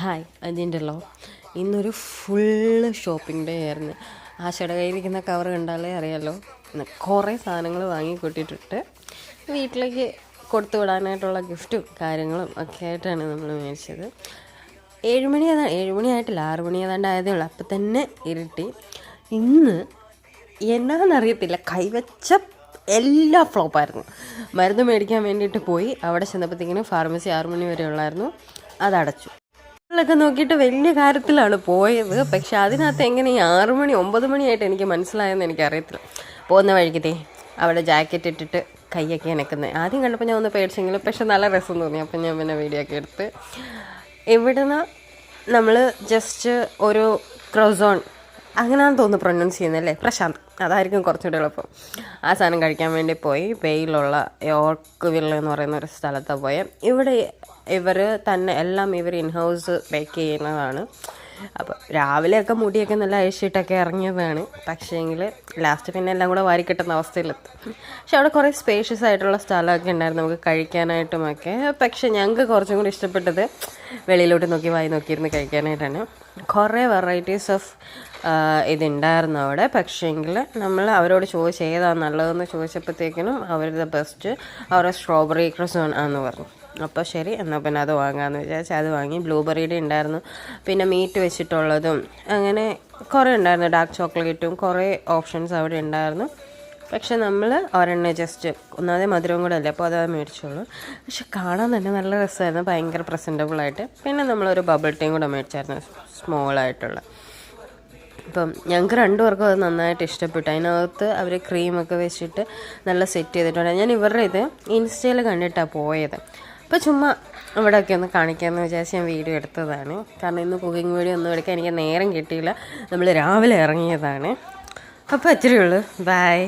Hi അതിൻ്റെല്ലോ ഇന്നൊരു full shopping day ആയിരുന്നു. ആശയുടെ കയ്യിരിക്കുന്ന കവർ കണ്ടാലേ അറിയാമല്ലോ. കുറേ സാധനങ്ങൾ വാങ്ങിക്കൂട്ടിയിട്ടിട്ട് വീട്ടിലേക്ക് കൊടുത്തു വിടാനായിട്ടുള്ള ഗിഫ്റ്റും കാര്യങ്ങളും ഒക്കെ ആയിട്ടാണ് നമ്മൾ മേടിച്ചത്. 7 മണിയായിട്ടില്ല, 6 മണി ഏതാണ്ട് ആയതേ ഉള്ളൂ. അപ്പം തന്നെ ഇരുട്ടി. ഇന്ന് എന്നാന്നറിയത്തില്ല, കൈവച്ച എല്ലാം ഫ്ലോപ്പായിരുന്നു. മരുന്ന് മേടിക്കാൻ വേണ്ടിയിട്ട് പോയി. അവിടെ ചെന്നപ്പോഴത്തേക്കിനും ഫാർമസി 6 മണി വരെ ഉള്ളായിരുന്നു, അതടച്ചു. ൊക്കെ നോക്കിയിട്ട് വലിയ കാര്യത്തിലാണ് പോയത്. പക്ഷെ അതിനകത്ത് എങ്ങനെ ഈ 6 മണി 9 മണിയായിട്ട് എനിക്ക് മനസ്സിലായെന്ന് എനിക്കറിയത്തില്ല. പോകുന്ന വഴിക്കത്തെ അവിടെ ജാക്കറ്റ് ഇട്ടിട്ട് കൈയൊക്കെ അനക്കുന്നത് ആദ്യം കണ്ടപ്പോൾ ഞാൻ ഒന്ന് പേടിച്ചെങ്കിലും പക്ഷെ നല്ല രസം തോന്നി. അപ്പം ഞാൻ പിന്നെ വീഡിയോ ഒക്കെ എടുത്ത് ഇവിടുന്ന് നമ്മൾ ജസ്റ്റ് ഒരു ക്രോസോൺ അങ്ങനെയാണെന്ന് തോന്നുന്നു പ്രൊനൗൺസ് ചെയ്യുന്നല്ലേ, പ്രശാന്ത്, അതായിരിക്കും കുറച്ചുകൂടെ എളുപ്പം. ആ സാധനം കഴിക്കാൻ വേണ്ടി പോയി. ബേയിലുള്ള യോർക്ക് വില്ല എന്ന് പറയുന്ന ഒരു സ്ഥലത്താണ് പോയത്. ഇവിടെ ഇവർ തന്നെ എല്ലാം ഇവർ ഇൻഹൗസ് ബേക്ക് ചെയ്യുന്നതാണ്. അപ്പോൾ രാവിലെയൊക്കെ മുടിയൊക്കെ നല്ല അഴിച്ചിട്ടൊക്കെ ഇറങ്ങിയതാണ്. പക്ഷേങ്കിൽ ലാസ്റ്റ് പിന്നെ എല്ലാം കൂടെ വാരി കിട്ടുന്ന അവസ്ഥയിലെത്തും. പക്ഷെ അവിടെ കുറേ സ്പേഷ്യസ് ആയിട്ടുള്ള സ്ഥലമൊക്കെ ഉണ്ടായിരുന്നു നമുക്ക് കഴിക്കാനായിട്ടുമൊക്കെ. പക്ഷെ ഞങ്ങൾക്ക് കുറച്ചും കൂടി ഇഷ്ടപ്പെട്ടത് വെളിയിലോട്ട് നോക്കി വായി നോക്കിയിരുന്ന് കഴിക്കാനായിട്ടാണ്. കുറേ വെറൈറ്റീസ് ഓഫ് ഇതുണ്ടായിരുന്നു അവിടെ. പക്ഷേങ്കിൽ നമ്മൾ അവരോട് ചോദിച്ച് ഏതാണ് നല്ലതെന്ന് ചോദിച്ചപ്പോഴത്തേക്കിനും അവർ ബെസ്റ്റ് അവരുടെ സ്ട്രോബെറി ക്രോസോൺ ആണെന്ന് പറഞ്ഞു. അപ്പോൾ ശരി എന്നാൽ പിന്നെ അത് വാങ്ങാമെന്ന് വിചാരിച്ചാൽ അത് വാങ്ങി. ബ്ലൂബെറിയുടെ ഉണ്ടായിരുന്നു, പിന്നെ മീറ്റ് വെച്ചിട്ടുള്ളതും അങ്ങനെ കുറേ ഉണ്ടായിരുന്നു. ഡാർക്ക് ചോക്ലേറ്റും കുറേ ഓപ്ഷൻസ് അവിടെ ഉണ്ടായിരുന്നു. പക്ഷെ നമ്മൾ ഒരെണ്ണം ജസ്റ്റ് ഒന്നാമതേ മധുരവും കൂടെ അല്ലേ, അപ്പോൾ അത് മേടിച്ചോളൂ. പക്ഷെ കാണാൻ തന്നെ നല്ല രസമായിരുന്നു, ഭയങ്കര പ്രസൻറ്റബിളായിട്ട്. പിന്നെ നമ്മളൊരു ബബിൾ ടീയും കൂടെ മേടിച്ചായിരുന്നു, സ്മോളായിട്ടുള്ള. അപ്പം ഞങ്ങൾക്ക് 2 പേർക്കും അത് നന്നായിട്ട് ഇഷ്ടപ്പെട്ടു. അതിനകത്ത് അവർ ക്രീമൊക്കെ വെച്ചിട്ട് നല്ല സെറ്റ് ചെയ്തിട്ടുണ്ട്. ഞാൻ ഇവരുടെ ഇത് ഇൻസ്റ്റയിൽ കണ്ടിട്ടാണ് പോയത്. അപ്പോൾ ചുമ്മാ ഇവിടെയൊക്കെ ഒന്ന് കാണിക്കാമെന്ന് വിചാരിച്ച് ഞാൻ വീഡിയോ എടുത്തതാണ്. കാരണം ഇന്ന് കുക്കിംഗ് വീഡിയോ ഒന്നും എടുക്കാൻ എനിക്ക് നേരം കിട്ടിയില്ല, നമ്മൾ രാവിലെ ഇറങ്ങിയതാണ്. അപ്പോൾ അത്രയേ ഉള്ളൂ, ബൈ.